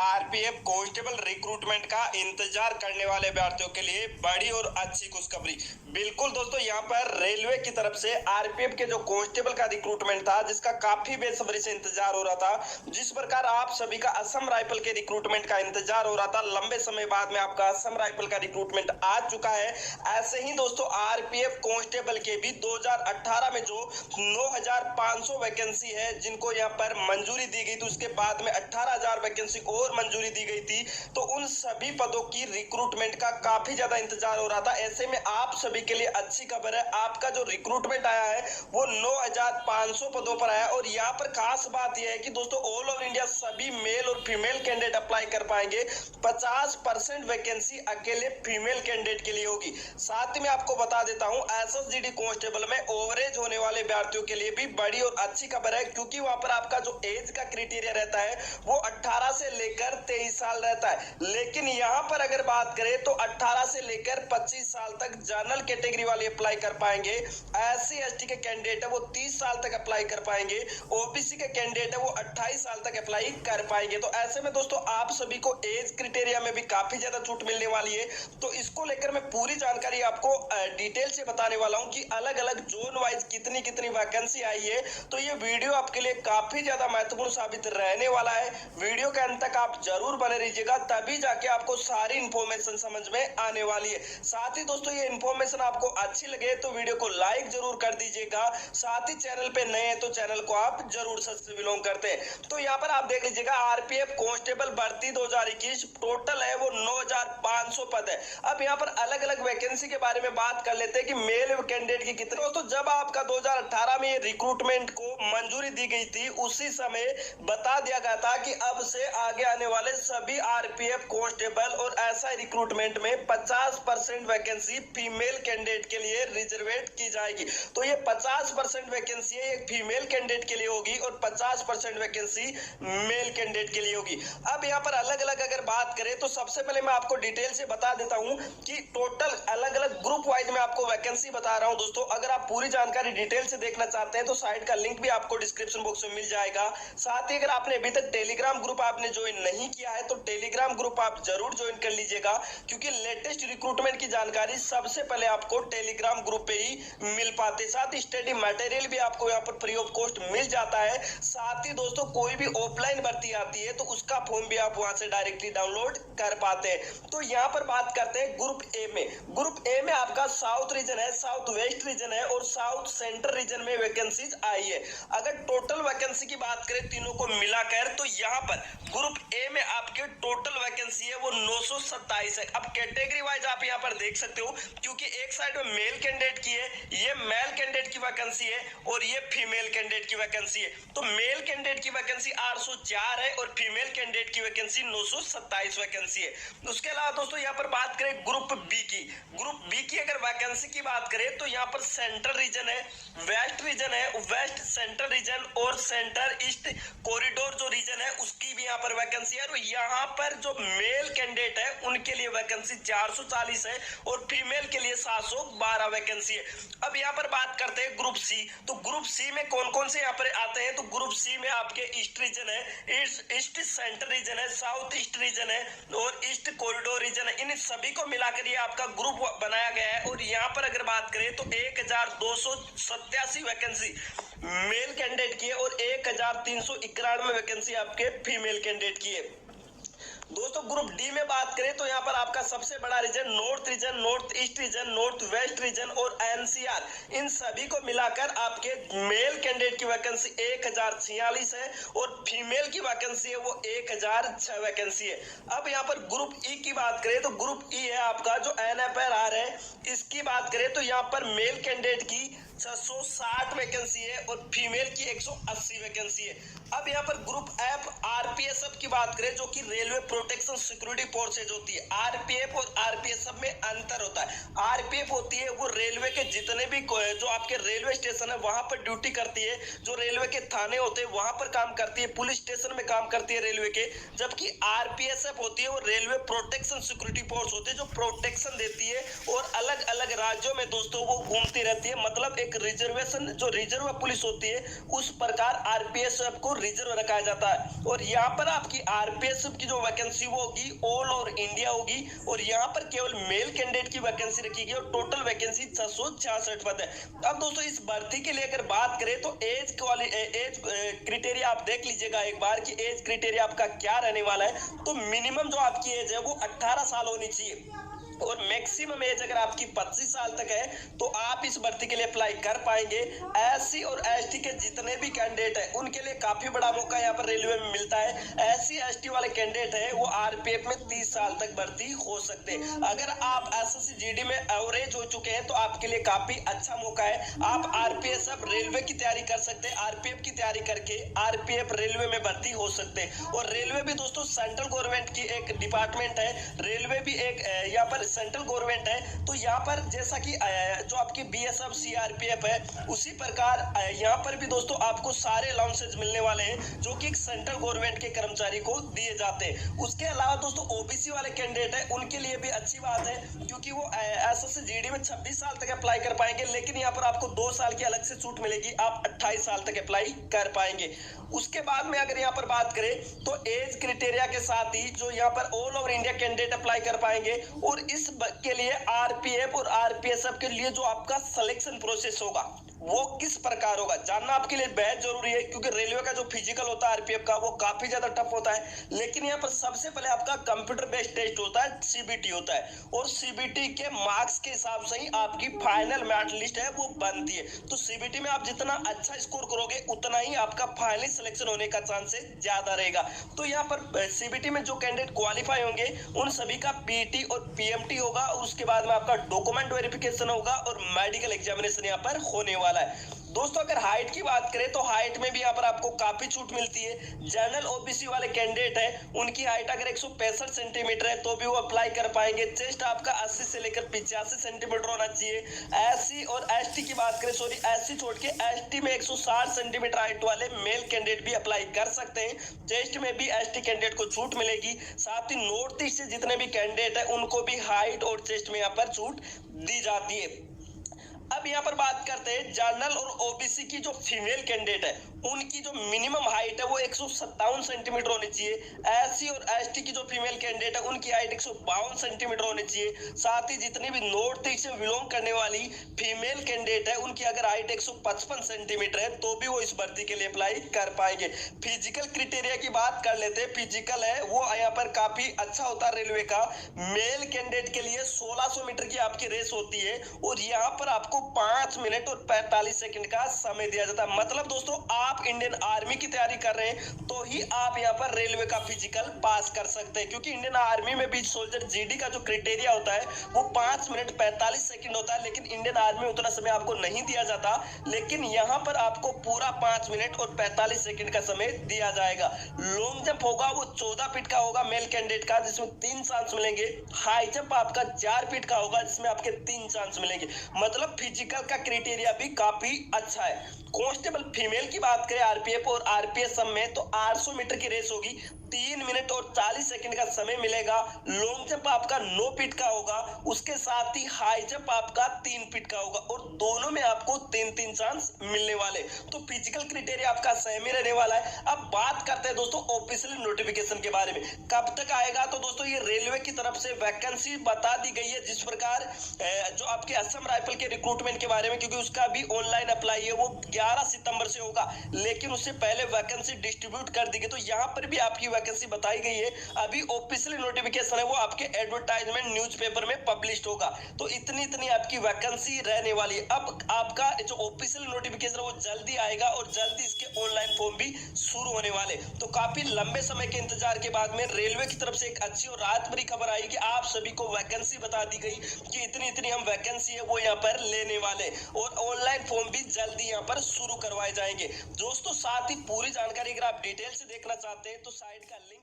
RPF constable recruitment का इंतजार करने वाले अभ्यर्थियों के लिए बड़ी और अच्छी खुशखबरी। बिल्कुल दोस्तों, यहाँ पर रेलवे की तरफ से आरपीएफ के जो कांस्टेबल का रिक्रूटमेंट था, जिसका काफी बेसब्री से इंतजार हो रहा था, जिस प्रकार आप सभी का असम राइफल के रिक्रूटमेंट का इंतजार हो रहा था, लंबे समय बाद में आपका असम राइफल का रिक्रूटमेंट आ चुका है। ऐसे ही दोस्तों आरपीएफ कांस्टेबल के भी 2018 में जो 9,500 वैकेंसी है, जिनको यहाँ पर मंजूरी दी गई थी, उसके बाद में 18,000 वैकेंसी और मंजूरी दी गई थी, तो उन सभी पदों की रिक्रूटमेंट का काफी ज्यादा इंतजार हो रहा था। ऐसे में आप सभी के लिए अच्छी खबर है, आपका जो रिक्रूटमेंट आया है वो 9,500 पदों पर आया। और यहाँ पर खास बात यह है कि दोस्तों ऑल ओवर इंडिया सभी मेल और फीमेल कैंडिडेट अप्लाई कर पाएंगे। 50% वैकेंसी अकेले फीमेल कैंडिडेट के लिए होगी। साथ ही मैं आपको बता देता हूँ, एसएसजीडी कांस्टेबल में ओवरेज होने वाले अभ्यर्थियों के लिए भी बड़ी और अच्छी खबर है, क्योंकि वहां पर आपका जो एज का क्राइटेरिया रहता है वो 18 से लेकर 23 साल रहता है। लेकिन यहाँ पर अगर बात करें तो 18 से लेकर 25 साल तक जनरल कैटेगरी वाले अप्लाई कर पाएंगे। एससी एसटी के कैंडिडेट है वो 30 साल तक अप्लाई कर पाएंगे। ओबीसी के कैंडिडेट है वो 28 साल तक अप्लाई कर पाएंगे। तो ऐसे में दोस्तों आप सभी को एज क्राइटेरिया में भी काफी ज्यादा छूट मिलने वाली है। तो इसको लेकर मैं पूरी जानकारी आपको डिटेल से बताने वाला हूँ कि अलग अलग जोन वाइज कितनी कितनी वैकेंसी आई है। तो ये वीडियो आपके लिए काफी ज्यादा महत्वपूर्ण साबित रहने वाला है। वीडियो के अंत तक आप जरूर बने रहिएगा, तभी जाके आपको सारी इंफॉर्मेशन समझ में आने वाली है। साथ ही दोस्तों ये इंफॉर्मेशन आपको अच्छी लगे तो वीडियो को लाइक जरूर कर दीजिएगा। साथ ही चैनल पे नए हैं तो चैनल को आप जरूर सब्सक्राइब बिलोंग करते हैं। तो यहाँ पर आप देख लीजिएगा, आरपीएफ कांस्टेबल भर्ती 2021 टोटल है वो 9,500 पद है। अब यहाँ पर अलग अलग वैकेंसी के बारे में बात कर लेते हैं कि मेल कैंडिडेट की कितने। दोस्तों जब आपका 2018 में रिक्रूटमेंट को मंजूरी दी गई थी, उसी समय बता दिया गया था कि अब से आगे आने वाले सभी आरपीएफ कांस्टेबल और एसआई रिक्रूटमेंट में 50% वैकेंसी फीमेल कैंडिडेट के लिए रिजर्वेट की जाएगी। तो ये 50% वैकेंसी है, एक फीमेल कैंडिडेट के लिए होगी और 50% वैकेंसी मेल कैंडिडेट के लिए होगी। अब यहाँ पर अलग अलग अगर बात करें तो सबसे पहले मैं आपको डिटेल से बता देता हूँ कि टोटल अलग अलग ग्रुप वाइज में आपको वैकेंसी बता रहा हूँ। दोस्तों अगर आप पूरी जानकारी डिटेल से देखना चाहते हैं तो साइट का लिंक भी आपको डिस्क्रिप्शन बॉक्स में मिल जाएगा। साथ ही अगर आपने अभी तक टेलीग्राम ग्रुप आपने ज्वाइन नहीं किया है तो टेलीग्राम ग्रुप आप जरूर ज्वाइन कर लीजिएगा, क्योंकि लेटेस्ट रिक्रूटमेंट की जानकारी सबसे पहले आपको टेलीग्राम ग्रुप पे ही मिल पाते। साथ ही स्टडी मटेरियल भी आपको यहाँ पर फ्री ऑफ कॉस्ट मिल जाता है। साथ ही दोस्तों कोई भी ऑफलाइन भर्ती आती है तो उसका फॉर्म भी आप वहां से डायरेक्टली डाउनलोड कर पाते हैं। तो यहाँ पर बात करते हैं ग्रुप ए में। ग्रुप ए में आपका साउथ रीजन है, साउथ वेस्ट रीजन है और साउथ सेंट्रल रीजन में वैकेंसीज आई है। अगर टोटल वैकेंसी की बात करें तीनों को मिलाकर तो यहाँ पर ग्रुप ए में आपके टोटल वैकेंसी है वो 927 है। अब कैटेगरी वाइज आप यहाँ पर देख सकते हो, क्योंकि एक साइड में मेल कैंडिडेट की है, ये मेल कैंडिडेट की वैकेंसी है और ये फीमेल कैंडिडेट की वैकेंसी है। तो मेल कैंडिडेट की वैकेंसी 804 है और फीमेल कैंडिडेट की वैकेंसी 927 वैकेंसी है। उसके अलावा दोस्तों यहाँ पर बात करें ग्रुप बी की। ग्रुप बी की अगर वैकेंसी की बात करें तो यहाँ पर सेंट्रल रीजन है, वेस्ट रीजन है, वेस्ट सेंट्रल रीजन और सेंट्रल ईस्ट कॉरिडोर जो रीजन है उसकी भी यहाँ पर वैकेंसी है। और यहाँ पर जो मेल कैंडिडेट है उनके लिए वैकेंसी 440 है और फीमेल के लिए 712 वैकेंसी है। अब यहाँ पर बात करते हैं ग्रुप सी। तो ग्रुप सी में कौन कौन से यहाँ पर आते हैं, तो ग्रुप सी में आपके ईस्ट रीजन है, ईस्ट सेंट्रल रीजन है, साउथ ईस्ट रीजन है और ईस्ट कॉरिडोर रीजन है। इन सभी को मिलाकर ये आपका ग्रुप बनाया गया है। और यहाँ पर अगर बात करें तो 1,287 वैकेंसी मेल कैंडिडेट की है और 1,391 वैकेंसी आपके फीमेल कैंडिडेट की है। दोस्तों ग्रुप डी में बात करें तो यहाँ पर आपका सबसे बड़ा reason north region, north east region, north west region और एनसीआर, इन सभी को मिलाकर आपके मेल कैंडिडेट की वैकेंसी 1,046 है और फीमेल की वैकेंसी है वो 1,006 वैकेंसी है। अब यहाँ पर ग्रुप ई की बात करें तो ग्रुप ई है आपका जो एनएफआर है, इसकी बात करें तो यहाँ पर मेल कैंडिडेट की 660 वैकेंसी है और फीमेल की 180 वैकेंसी है। अब यहाँ पर ग्रुप एफ आरपीएसएफ की बात करें, जो कि रेलवे प्रोटेक्शन सिक्योरिटी फोर्सेज होती है। आरपीएफ और आरपीएसएफ में अंतर होता है। आरपीएफ होती है वो रेलवे के जितने भी जो आपके रेलवे स्टेशन है वहां पर ड्यूटी करती है, जो रेलवे के थाने होते हैं वहां पर काम करती है, पुलिस स्टेशन में काम करती है रेलवे के। जबकि आरपीएसएफ होती है वो रेलवे प्रोटेक्शन सिक्योरिटी फोर्स होती है, जो प्रोटेक्शन देती है और अलग अलग राज्यों में दोस्तों वो घूमती रहती है। मतलब एक रिजर्वेशन जो रिजर्व पुलिस होती है उस प्रकार आरपीएफ को रिजर्व रखा जाता है। और यहाँ पर आपकी आरपीएफ की जो वैकेंसी वो होगी ऑल ओवर इंडिया होगी और यहाँ पर केवल मेल कैंडिडेट की वैकेंसी रखी गई और टोटल वैकेंसी 666 पद है। अब दोस्तों इस भर्ती के लिए अगर बात करें तो एज क्राइटेरिया आप देख लीजिएगा एक बार कि एज क्राइटेरिया आपका क्या रहने वाला है। तो मिनिमम जो आपकी एज है वो 18 साल होनी चाहिए और मैक्सिमम एज अगर आपकी 25 साल तक है तो आप इस भर्ती के लिए अप्लाई कर पाएंगे। एससी और एसटी के जितने भी कैंडिडेट हैं उनके लिए काफी बड़ा मौका यहाँ पर रेलवे में मिलता है। एससी एसटी वाले कैंडिडेट है वो आरपीएफ में 30 साल तक भर्ती हो सकते हैं। अगर आप एसएससी जीडी में एवरेज हो चुके हैं तो आपके लिए काफी अच्छा मौका है। आप आरपीएफ रेलवे की तैयारी कर सकते हैं, आरपीएफ की तैयारी करके आरपीएफ रेलवे में भर्ती हो सकते हैं। और रेलवे भी दोस्तों सेंट्रल गवर्नमेंट की एक डिपार्टमेंट है, रेलवे भी एक यहाँ पर सेंट्रल गवर्नमेंट है। तो यहाँ पर जैसा कि जो आपकी बीएसएफ सीआरपीएफ है उसी प्रकार यहाँ पर भी दोस्तों आपको सारे अलाउंसेस मिलने वाले हैं जो कि एक सेंट्रल गवर्नमेंट के कर्मचारी को दिए जाते हैं। उसके अलावा दोस्तों ओबीसी वाले कैंडिडेट है उनके लिए भी अच्छी बात है क्योंकि वो एसएससी जीडी में 26 साल तक अप्लाई कर पाएंगे, लेकिन यहाँ पर आपको 2 साल की अलग से छूट मिलेगी, आप 28 साल तक अप्लाई कर पाएंगे। उसके बाद में अगर यहाँ पर बात करें तो एज क्राइटेरिया के साथ ही जो यहाँ पर all over India candidate apply कर पाएंगे। और इस के लिए आरपीएफ और आरपीएसएफ के लिए जो आपका सिलेक्शन प्रोसेस होगा वो किस प्रकार होगा जानना आपके लिए बेहद जरूरी है क्योंकि रेलवे का जो फिजिकल होता है आरपीएफ का वो काफी ज्यादा टफ होता है। लेकिन यहाँ पर सबसे पहले आपका कंप्यूटर बेस्ड टेस्ट होता है, सीबीटी होता है और सीबीटी के मार्क्स के हिसाब से ही आपकी फाइनल मेरिट लिस्ट है वो बनती है। तो सीबीटी में आप जितना अच्छा स्कोर करोगे उतना ही आपका फाइनली सिलेक्शन होने का चांसेस ज्यादा रहेगा। तो यहाँ पर सीबीटी में जो कैंडिडेट क्वालिफाई होंगे उन सभी का पीटी और पीएमटी होगा और उसके बाद में आपका डॉक्यूमेंट वेरिफिकेशन होगा और मेडिकल एग्जामिनेशन यहाँ पर होने वाला है। दोस्तों अगर हाइट की बात करें तो हाइट में भी यहाँ पर आपको काफी छूट मिलती है। जनरल ओबीसी वाले कैंडिडेट है उनकी हाइट अगर 165 सेंटीमीटर है तो भी वो अप्लाई कर पाएंगे। चेस्ट आपका 80 से लेकर 85 सेंटीमीटर होना चाहिए। एससी और एसटी की बात करें, सॉरी एससी छोड़ के एसटी में 160 सेंटीमीटर हाइट वाले मेल कैंडिडेट भी अप्लाई कर सकते हैं। चेस्ट में भी एसटी कैंडिडेट को छूट मिलेगी। साथ ही नॉर्थ ईस्ट से जितने भी कैंडिडेट है उनको भी हाइट और चेस्ट में यहाँ पर छूट दी जाती है। अब यहाँ पर बात करते हैं जनरल और ओबीसी की जो फीमेल कैंडिडेट है उनकी जो मिनिमम हाइट है वो 157 सेंटीमीटर होनी चाहिए। एससी और एसटी की जो फीमेल कैंडिडेट है उनकी हाइट 152 सेंटीमीटर होनी चाहिए। साथ ही जितनी भी नॉर्थ ईस्ट से बिलोंग करने वाली फीमेल कैंडिडेट है उनकी अगर हाइट 155 सेंटीमीटर है तो भी वो इस भर्ती के लिए अप्लाई कर पाएंगे। फिजिकल क्राइटेरिया की बात कर लेते हैं। फिजिकल है वो यहाँ पर काफी अच्छा होता है रेलवे का। मेल कैंडिडेट के लिए 1600 मीटर की आपकी रेस होती है और यहाँ पर आपको 5 मिनट और 45 सेकंड का समय दिया जाता है। मतलब दोस्तों आप इंडियन आर्मी की तैयारी कर रहे हैं तो ही आप यहाँ पर रेलवे का फिजिकल पास कर सकते हैं क्योंकि इंडियन आर्मी में भी सोल्जर जीडी का जो क्राइटेरिया होता है वो 5 मिनट 45 सेकंड होता है, लेकिन इंडियन आर्मी में उतना समय आपको नहीं दिया जाता। लेकिन यहाँ पर आपको पूरा 5 मिनट और 45 सेकंड का समय दिया जाएगा। लॉन्ग जंप होगा वो 14 फीट का होगा मेल कैंडिडेट का जिसमें 3 चांस मिलेंगे। हाई जंप आपका 4 फीट का होगा जिसमें आपके 3 चांस मिलेंगे। मतलब फिजिकल का क्राइटेरिया भी काफी अच्छा है। कांस्टेबल फीमेल की बात करें आरपीएफ और आरपीएस में तो 800 मीटर की रेस होगी, 3 मिनट और 40 सेकंड का समय मिलेगा। लॉन्ग जंप आपका 9 फीट का होगा, उसके साथ ही हाई जंप आपका 3 फीट का होगा और दोनों में आपको 3-3 चांस मिलने वाले। तो फिजिकल क्राइटेरिया आपका सेम ही रहने वाला है। अब बात करते हैं दोस्तों ऑफिशियल नोटिफिकेशन के बारे में, कब तक आएगा। तो दोस्तों ये रेलवे की तरफ से वैकेंसी बता दी गई है जिस प्रकार जो आपके असम राइफल के रिक्रूटमेंट के बारे में, क्योंकि उसका भी ऑनलाइन अप्लाई है वो 11 सितंबर से होगा, लेकिन उससे पहले वैकेंसी डिस्ट्रीब्यूट कर दी गई। तो यहाँ पर भी आपकी वैकेंसी बताई गई है। अभी ऑफिशियल नोटिफिकेशन है वो आपके एडवर्टाइजमेंट न्यूज़पेपर में पब्लिश होगा। तो इतनी आपकी वैकेंसी रहने वाली है। अब आपका जो ऑफिशियल नोटिफिकेशन है वो जल्दी आएगा और जल्दी इसके ऑनलाइन फॉर्म भी शुरू होने वाले। तो काफी लंबे समय के इंतजार के बाद में रेलवे की तरफ से एक अच्छी और राहत भरी खबर आई कि आप सभी को वैकेंसी बता दी गई कि इतनी हम वैकेंसी है वो यहाँ पर लेने वाले और ऑनलाइन फॉर्म भी जल्दी यहाँ पर शुरू करवाए जाएंगे। दोस्तों साथ ही पूरी जानकारी अगर आप डिटेल से देखना चाहते हैं तो साइट का लिंक